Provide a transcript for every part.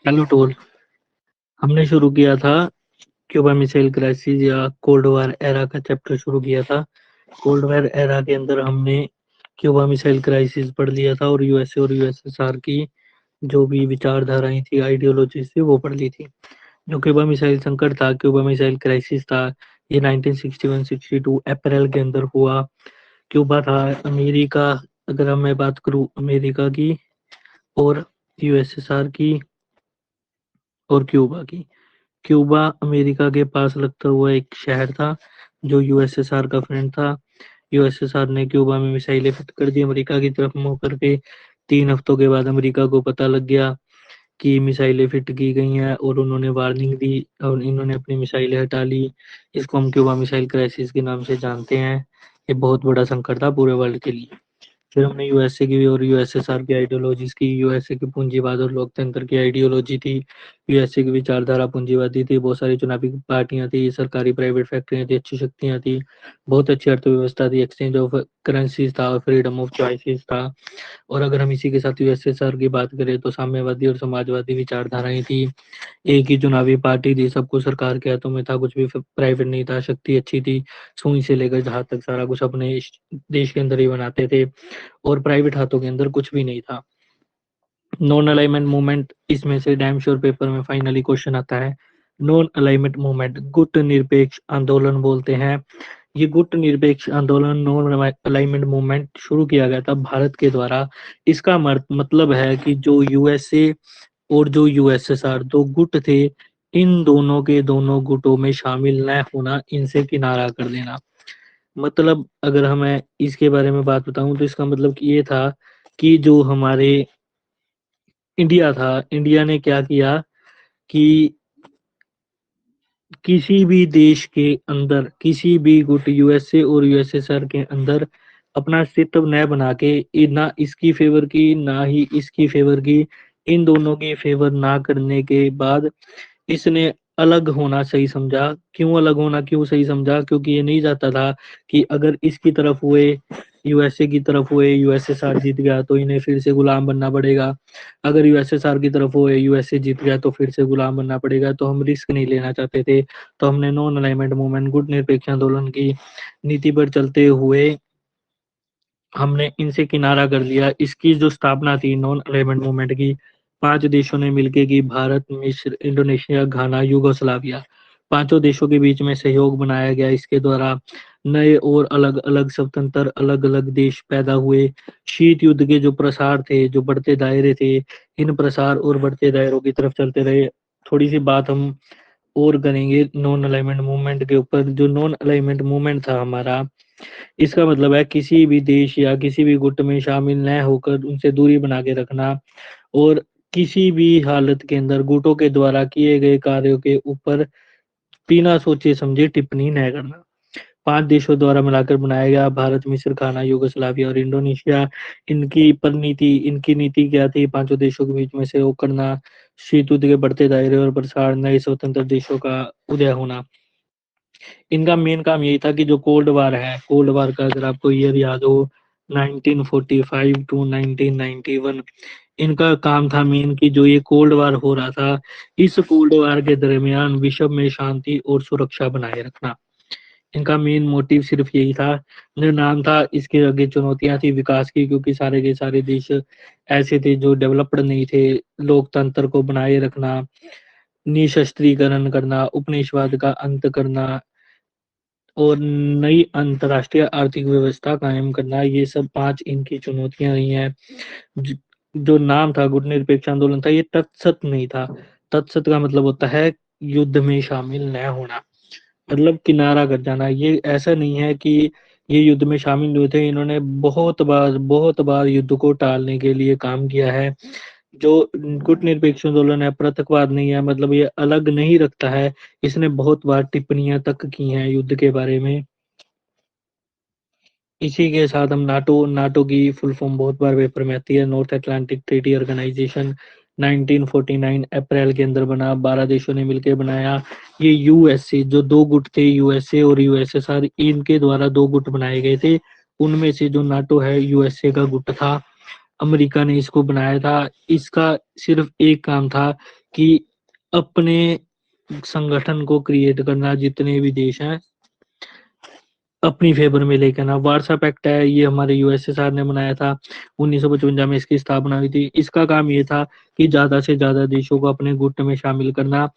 Hello toll. हमने शुरू किया था क्यूबा मिसाइल क्राइसिस या कोल्ड वॉर एरा का चैप्टर शुरू किया था। कोल्ड वॉर एरा के अंदर हमने क्यूबा मिसाइल क्राइसिस पढ़ लिया था और यूएसए और यूएसएसआर की जो भी विचारधाराएं थी, आइडियोलॉजीज थी, वो पढ़ ली थी। जो क्यूबा मिसाइल संकट था, क्यूबा मिसाइल क्राइसिस था, ये 1961-62 अप्रैल के अंदर हुआ। क्यूबा था अमेरिका, अगर मैं बात करूँ अमेरिका की और यूएसएसआर की और क्यूबा की। क्यूबा अमेरिका के पास लगता हुआ एक शहर था जो यूएसएसआर का फ्रेंड था। यूएसएसआर ने क्यूबा में मिसाइलें फिट कर दी अमेरिका की तरफ मुंह करके। 3 हफ्तों के बाद अमेरिका को पता लग गया कि मिसाइलें फिट की गई हैं और उन्होंने वार्निंग दी और इन्होंने अपनी मिसाइलें हटा ली। इसको हम क्यूबा मिसाइल क्राइसिस के नाम से जानते हैं। ये बहुत बड़ा संकट था पूरे वर्ल्ड के लिए। फिर हमने यूएसए की और यूएसएसआर की आइडियोलॉजीज की। यूएसए की पूंजीवाद और लोकतंत्र की आइडियोलॉजी थी। यूएसए की विचारधारा पूंजीवादी थी। बहुत सारी चुनावी पार्टियां थी, सरकारी प्राइवेट फैक्ट्रियां थी, अच्छी शक्तियां थी, बहुत अच्छी अर्थव्यवस्था थी, एक्सचेंज ऑफ करेंसीज था, फ्रीडम ऑफ चॉइसेस था। और अगर हम इसी के साथ यूएसएसआर की बात करें तो साम्यवादी और समाजवादी विचारधाराएं थी। एक ही चुनावी पार्टी थी, सब कुछ सरकार के हाथों में था, कुछ भी प्राइवेट नहीं था, शक्ति अच्छी थी। सुई से लेकर जहां तक सारा कुछ अपने देश के अंदर ही बनाते थे और प्राइवेट हाथों के अंदर कुछ भी नहीं था। नॉन अलाइनमेंट मूवमेंट, इसमें से डैम श्योर पेपर में फाइनली क्वेश्चन आता है। नॉन अलाइनमेंट मूवमेंट गुट निरपेक्ष आंदोलन बोलते हैं। ये गुट निरपेक्ष आंदोलन, नॉन अलाइनमेंट मूवमेंट शुरू किया गया था भारत के द्वारा। इसका मतलब है कि जो यूएसए और जो यूएसएसआर दो गुट थे, इन दोनों के दोनों गुटों में शामिल न होना, इनसे किनारा कर देना। मतलब अगर हमें इसके बारे में बात बताऊं तो इसका मतलब कि ये था कि जो हमारे इंडिया था, इंडिया ने क्या किया कि किसी भी देश के अंदर, किसी भी गुट यूएसए और यूएसएसआर के अंदर अपना अस्तित्व न बना के, ना इसकी फेवर की ना ही इसकी फेवर की, इन दोनों की फेवर ना करने के बाद इसने अलग होना सही समझा। क्यों अलग होना क्यों सही समझा? क्योंकि ये नहीं चाहता था कि अगर इसकी तरफ हुए, यूएसए की तरफ हुए, यूएसएसआर जीत गया तो इन्हें फिर से गुलाम बनना पड़ेगा। अगर यूएसएसआर की तरफ हुए, यूएसए जीत गया तो फिर से गुलाम बनना पड़ेगा। तो हम रिस्क नहीं लेना चाहते थे। तो हमने नॉन अलाइनमेंट मूवमेंट, गुट निरपेक्ष आंदोलन की नीति पर चलते हुए हमने इनसे किनारा कर लिया। इसकी जो स्थापना थी नॉन अलाइनमेंट मूवमेंट की, 5 देशों ने मिलकर की। भारत, मिस्र, इंडोनेशिया, घाना, यूगोस्लाविया। पांचों देशों के बीच में सहयोग बनाया गया। इसके द्वारा नए और अलग अलग स्वतंत्र अलग अलग देश पैदा हुए। शीत युद्ध के जो प्रसार थे, जो बढ़ते दायरे थे, इन प्रसार और बढ़ते दायरों की तरफ चलते रहे। थोड़ी सी बात हम और करेंगे नॉन अलाइनमेंट मूवमेंट के ऊपर। जो नॉन अलाइनमेंट मूवमेंट था हमारा, इसका मतलब है किसी भी देश या किसी भी गुट में शामिल न होकर उनसे दूरी बना के रखना और किसी भी हालत के अंदर गुटों के द्वारा किए गए कार्यों के ऊपर बिना सोचे समझे टिप्पणी न करना। 5 देशों द्वारा मिलाकर बनाया गया भारत, मिस्र, घाना, यूगोस्लाविया और इंडोनेशिया। इनकी नीति क्या थी? पांचों देशों के बीच में सहयोग करना, शीत युद्ध के बढ़ते दायरे और प्रसार, नए स्वतंत्र देशों का उदय होना। इनका मेन काम यही था कि जो कोल्ड वार है, कोल्ड वार का अगर आपको ईयर याद हो, 1945 टू 1991, इनका काम था मेन कि जो ये कोल्ड वार हो रहा था, इस कोल्ड वार के दरमियान विश्व में शांति और सुरक्षा बनाए रखना। इनका मेन मोटिव सिर्फ यही था। जो नाम था, इसके आगे चुनौतियां थी विकास की, क्योंकि सारे के सारे देश ऐसे थे जो डेवलप्ड नहीं थे। लोकतंत्र को बनाए रखना, निशस्त्रीकरण करना, उपनिवेशवाद का अंत करना और नई अंतर्राष्ट्रीय आर्थिक व्यवस्था कायम करना, ये सब 5 इनकी चुनौतियां रही हैं। ज- जो नाम था गुटनिरपेक्ष आंदोलन था, ये तत्सत नहीं था। तत्सत का मतलब होता है युद्ध में शामिल न होना, मतलब किनारा कर जाना। ये ऐसा नहीं है कि ये युद्ध में शामिल हुए थे। इन्होंने बहुत बार युद्ध को टालने के लिए काम किया है। जो गुटनिरपेक्ष आंदोलन है, पृथकवाद नहीं है, मतलब ये अलग नहीं रखता है। इसने बहुत बार टिप्पणियां तक की हैं युद्ध के बारे में। इसी के साथ हम नाटो, नाटो की फुल फॉर्म बहुत बार पेपर में आती है, नॉर्थ अटलांटिक ट्रीटी ऑर्गेनाइजेशन। 1949 अप्रैल के अंदर बना, 12 देशों ने मिलकर बनाया। ये यूएसए, जो दो गुट थे यूएसए और यूएसएसआर, इनके द्वारा दो गुट बनाए गए थे। उनमें से जो नाटो है, यूएसए का गुट था। अमेरिका ने इसको बनाया था। इसका सिर्फ एक काम था कि अपने संगठन को क्रिएट करना, जितने भी देश हैं अपनी फेवर में लेकर आना। वार्सा पैक्ट है, ये हमारे यूएसएसआर ने बनाया था, 1955 में इसकी स्थापना हुई थी। इसका काम ये था कि ज्यादा से ज्यादा देशों को अपने गुट में शामिल करना,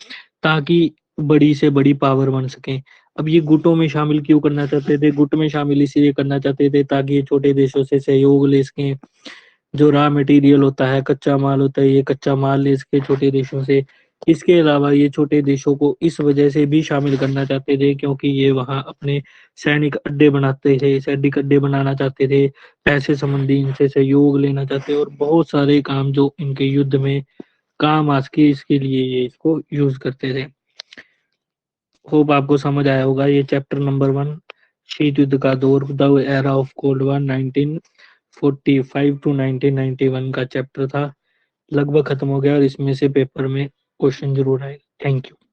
ताकि बड़ी से बड़ी पावर बन सके। अब ये गुटों में शामिल क्यों करना चाहते थे? गुट में शामिल इसलिए करना चाहते थे ताकि ये छोटे देशों से सहयोग ले सकें। जो रॉ मटेरियल होता है, कच्चा माल होता है, ये कच्चा माल ले सके छोटे देशों से। इसके अलावा ये छोटे देशों को इस वजह से भी शामिल करना चाहते थे क्योंकि ये वहाँ अपने सैनिक अड्डे बनाते थे, सैनिक अड्डे बनाना चाहते थे, पैसे संबंधी इनसे सहयोग लेना चाहते, और बहुत सारे काम जो इनके युद्ध में काम आ सके, इसके लिए ये इसको यूज करते थे। होप आपको समझ आया होगा। ये चैप्टर नंबर 1, शीत युद्ध का दौर, the era of cold war, 1945 to 1991 का चैप्टर था। लगभग खत्म हो गया और इसमें से पेपर में क्वेश्चन जरूर आए। Thank you.